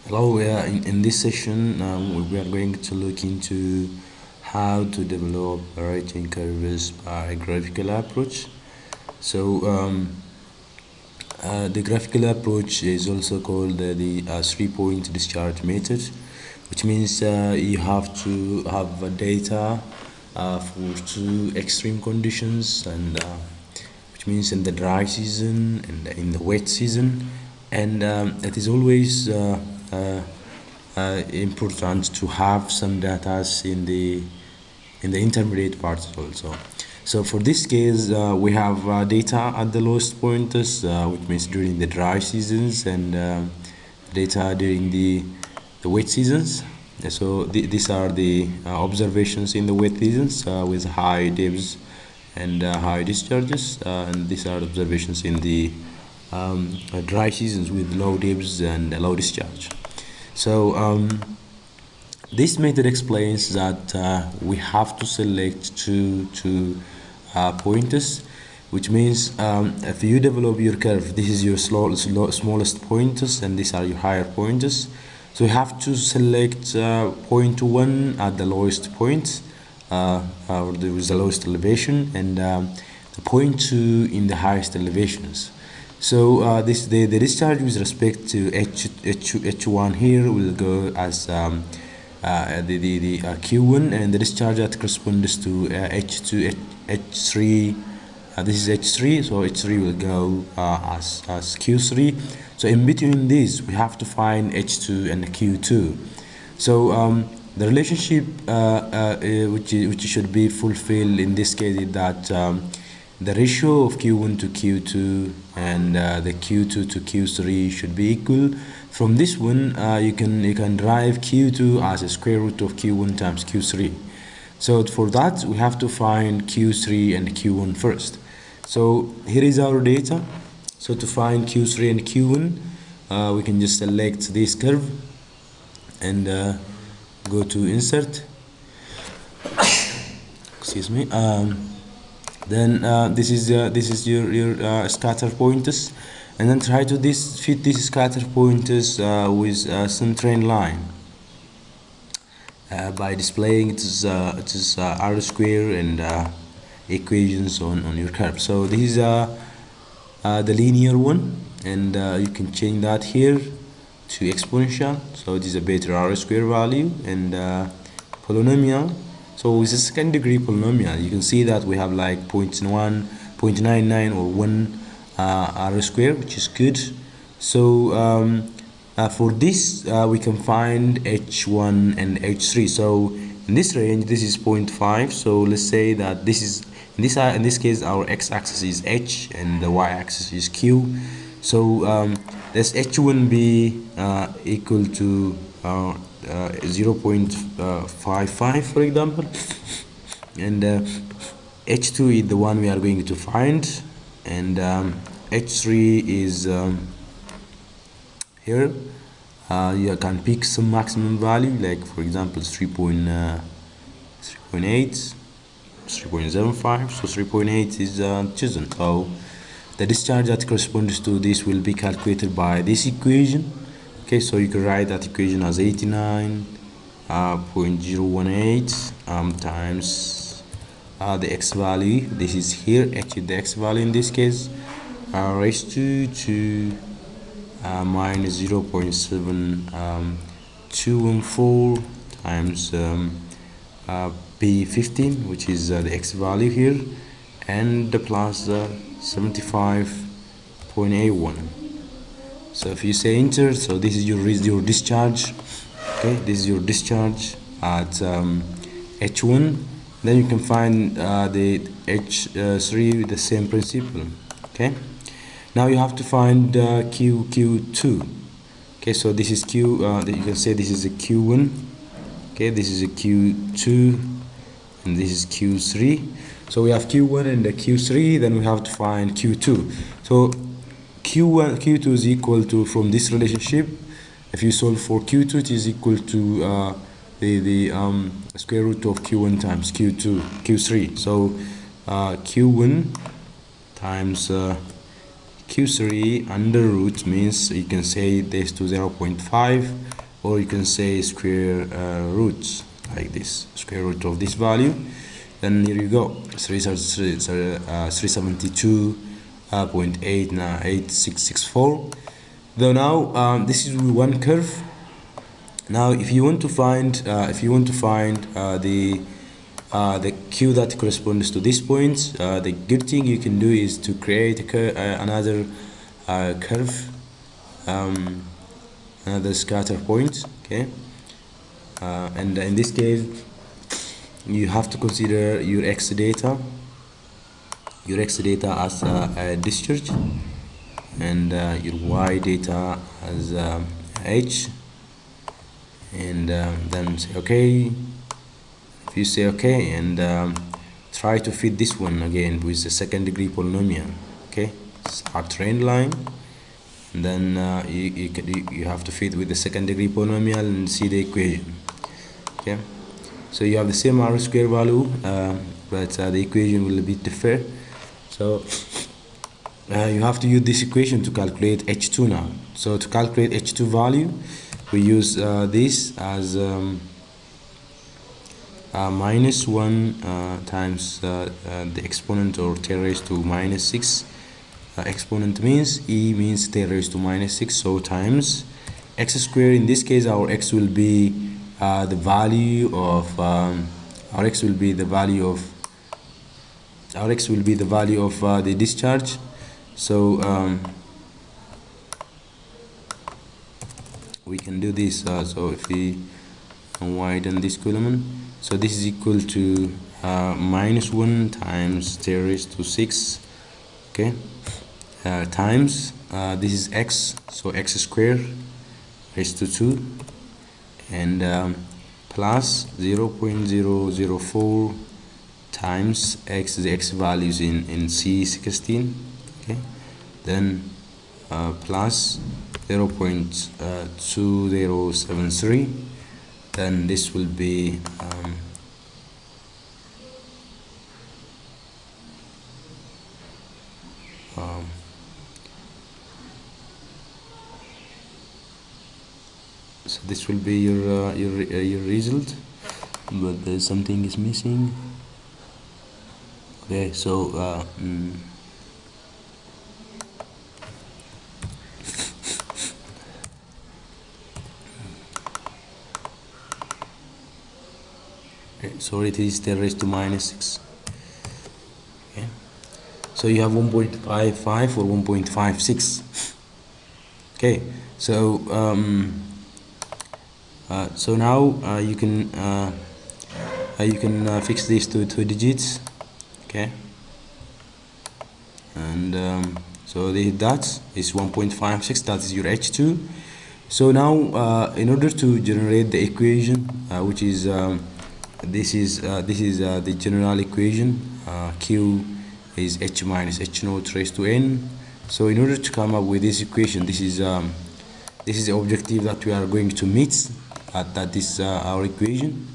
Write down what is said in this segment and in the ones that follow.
Hello, in this session we are going to look into how to develop rating curves by a graphical approach. So the graphical approach is also called the three-point discharge method, which means you have to have data for two extreme conditions, and which means in the dry season and in the wet season, and it is always important to have some data in the intermediate parts also. So for this case, we have data at the lowest pointers, which means during the dry seasons, and data during the wet seasons. So these are the observations in the wet seasons with high depths and high discharges, and these are observations in the dry seasons with low depths and low discharge. So this method explains that we have to select two pointers, which means if you develop your curve, this is your smallest pointers and these are your higher pointers. So you have to select point 1 at the lowest point, or with the lowest elevation, and the point 2 in the highest elevations. So the discharge with respect to H1 here will go as the Q1, and the discharge that corresponds to H2, H3. This is H3, so H3 will go as Q3. So in between these, we have to find H2 and Q2. So the relationship which should be fulfilled in this case is that the ratio of Q1 to Q2 and the Q2 to Q3 should be equal. From this one, you can derive Q2 as a square root of Q1 times Q3. So for that, we have to find Q3 and Q1 first. So here is our data. So to find Q3 and Q1, we can just select this curve and go to insert. Excuse me. Then this is your scatter pointers, and then try to fit these scatter pointers with some trend line by displaying its R square and equations on your curve. So this is the linear one, and you can change that here to exponential. So it is a better R square value, and polynomial. So with a second degree polynomial, you can see that we have like 0.1, 0.99 or 1 R square, which is good. So for this, we can find H1 and H3. So in this range, this is 0.5. So let's say that this is in this case our x-axis is H and the y-axis is Q. So this H1 be equal to 0.55, for example, and H2 is the one we are going to find, and H3 is here. You can pick some maximum value, like for example 3.8, 3.75. So 3.8 is chosen. So the discharge that corresponds to this will be calculated by this equation. Okay, so you can write that equation as 89.018 times the x value. This is here, actually the x value in this case, raised to minus 0.7214 times P15, which is the x value here, and the plus 75.81. So if you say enter, so this is your discharge. Okay, this is your discharge at H1. Then you can find the H3 with the same principle. Okay, now you have to find Q2. Okay, so this is Q. You can say this is a Q1. Okay, this is a Q2, and this is Q3. So we have Q1 and the Q3. Then we have to find Q2. So Q2 is equal to, from this relationship, if you solve for Q2, it is equal to the square root of Q1 times Q3. So Q1 times Q3 under root means you can say this to 0.5 or you can say square root, like this, square root of this value. Then here you go, 372.88664. Though now this is one curve. Now if you want to find the Q that corresponds to this point, the good thing you can do is to create another curve, another scatter point, okay? And in this case you have to consider your x data as a discharge, and your y data as h, and then say okay. If you say okay, and try to fit this one again with the second degree polynomial, okay? Start trend line, and then you have to fit with the second degree polynomial and see the equation, okay? So you have the same r square value, but the equation will be differ. So you have to use this equation to calculate h2 now. So to calculate h2 value, we use this as minus 1 times the exponent, or 10 raised to minus 6. Exponent means e means 10 raised to minus 6, so times x squared. In this case our x will be the value of the discharge. So we can do this. So if we widen this column, so this is equal to minus 1 times 10 raised to 6, okay, times this is x, so x squared raised to 2, and plus 0.004 times x, the x values in C16, okay, then plus 0.2073, then this will be so this will be your result, but there's something is missing. Okay, so so it is 10 raised to minus 6. Okay, so you have 1.55 or 1.56. okay, so so now you can fix these two digits, okay, and so that is 1.56, that is your h2. So now in order to generate the equation, which is this is the general equation, q is h minus h naught raised to n. So in order to come up with this equation, this is the objective that we are going to meet, that is our equation.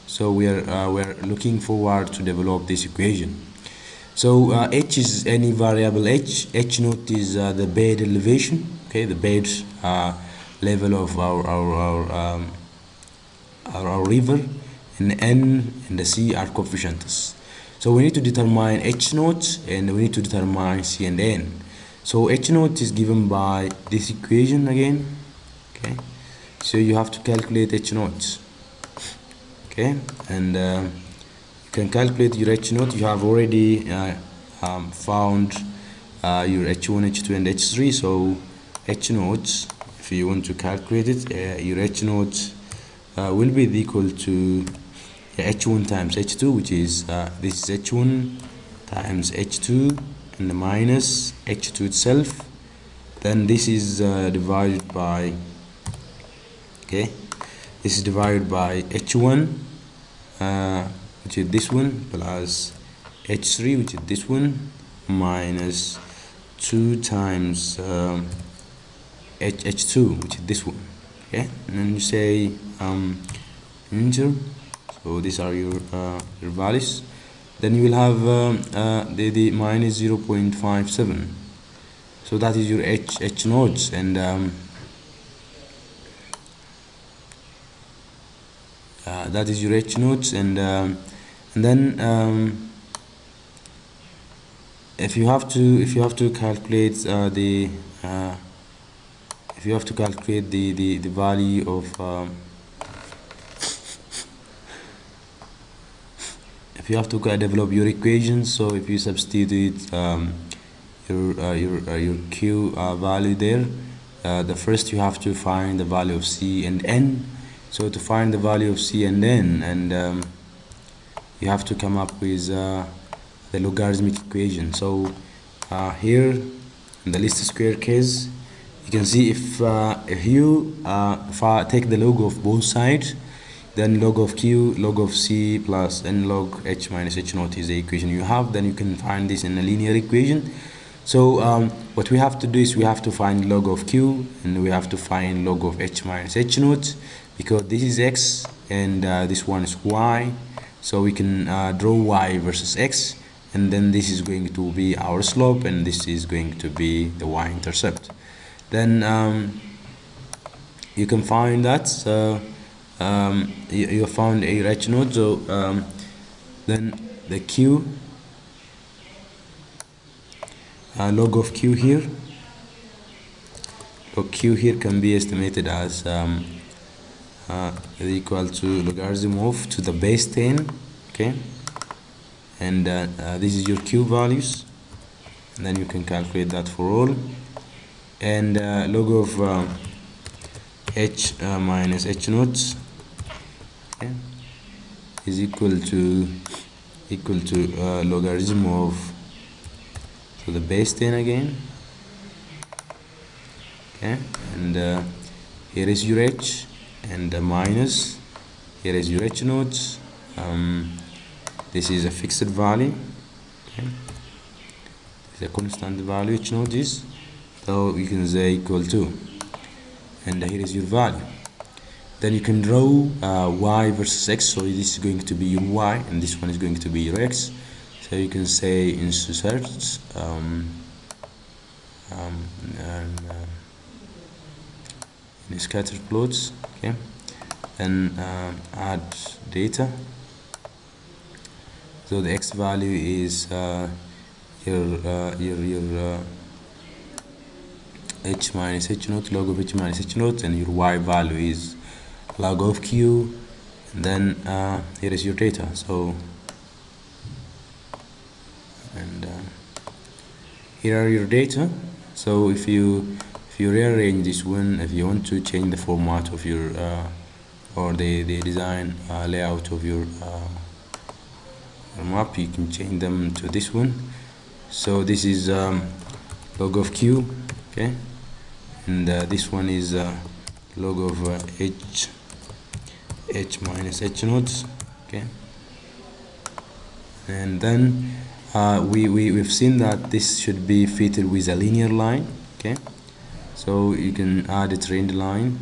So we're looking forward to develop this equation. So h is any variable h naught is the bed elevation, okay, the bed level of our river, and n and the c are coefficients. So we need to determine h naught, and we need to determine c and n. So h naught is given by this equation again, okay, so you have to calculate h naught, okay, and you can calculate your h naught. You have already found your h1, h2 and h3. So h naught, if you want to calculate it, your h naught will be equal to h1 times h2, which is this is h1 times h2 and minus h2 itself. Then this is divided by, okay, this is divided by h1, which is this one, plus h3, which is this one, minus 2 times h2, which is this one, okay, and then you say enter. So these are your values. Then you will have the minus 0.57. so that is your h naught, and that is your h nodes. And then if you have to calculate the value of if you have to develop your equation, so if you substitute your q value there, the first you have to find the value of c and n. So to find the value of c and n, and you have to come up with the logarithmic equation. So here in the least square case, you can see if you take the log of both sides, then log of q log of c plus n log h minus h naught is the equation you have. Then you can find this in a linear equation. So what we have to do is we have to find log of q and we have to find log of h minus h naught, because this is x and this one is y. So we can draw y versus x, and then this is going to be our slope and this is going to be the y-intercept. Then you can find that you found a h node. So then the q log of q here, log q here can be estimated as is equal to logarithm of to the base 10, okay, and this is your q values, and then you can calculate that for all. And log of h minus h naught, okay, is equal to logarithm of to the base 10 again, okay, and here is your h, and minus here is your h naught. This is a fixed value, okay, it's a constant value h naught is, so you can say equal to, and here is your value. Then you can draw y versus x, so this is going to be your y and this one is going to be your x. So you can say insert in scatter plots, okay, then add data. So the x value is your h minus h naught, log of h minus h naught, and your y value is log of q, and then here is your data. So and here are your data. So if you rearrange this one, if you want to change the format of your or the design layout of your map, you can change them to this one. So this is log of q, okay, and this one is log of h minus h naught, okay, and then we've seen that this should be fitted with a linear line, okay, so you can add a trend line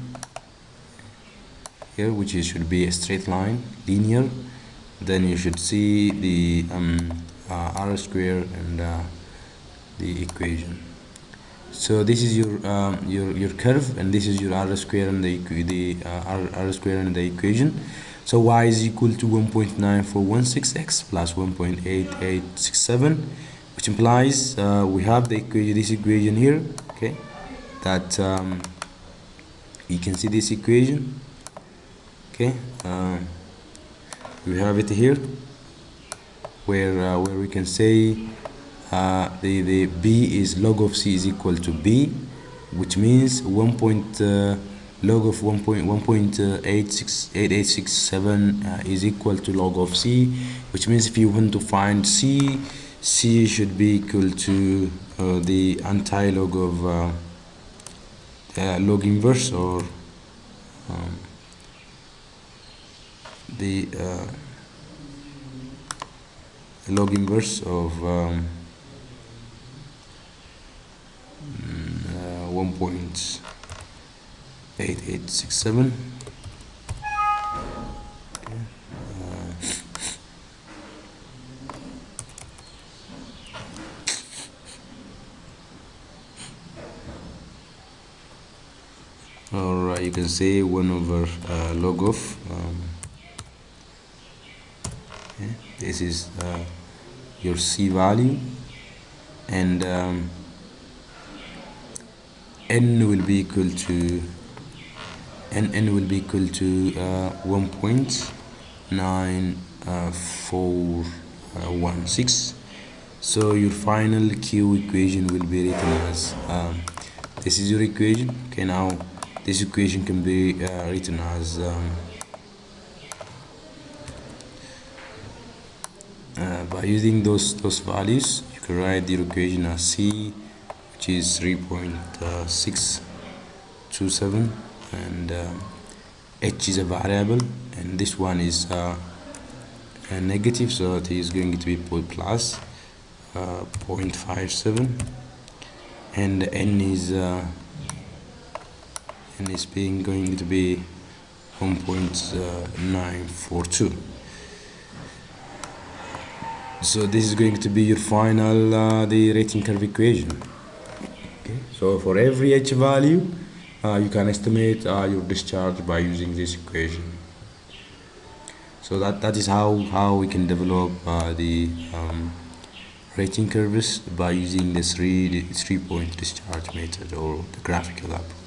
here, which should be a straight line, linear. Then you should see the r square and the equation. So this is your curve, and this is your r square and the r square and the equation. So y is equal to 1.9416x plus 1.8867, which implies we have the equation, this equation here, okay, that you can see this equation, okay. We have it here where we can say the b is log of c is equal to b, which means log of 1.8867 is equal to log of c, which means if you want to find c should be equal to the anti-log of log inverse, or the log inverse of 1.8867. Or you can say 1 over log of Okay, this is your C value, and n will be equal to 1.9416. So your final Q equation will be written as this is your equation. Okay, now this equation can be written as by using those values, you can write the equation as C, which is 3.627, and H is a variable, and this one is a negative, so it is going to be plus 0.57, and N is going to be 1.942. So this is going to be your final the rating curve equation. Okay, so for every H value you can estimate your discharge by using this equation. So that is how we can develop the rating curves by using the three-point discharge method, or the graphical approach.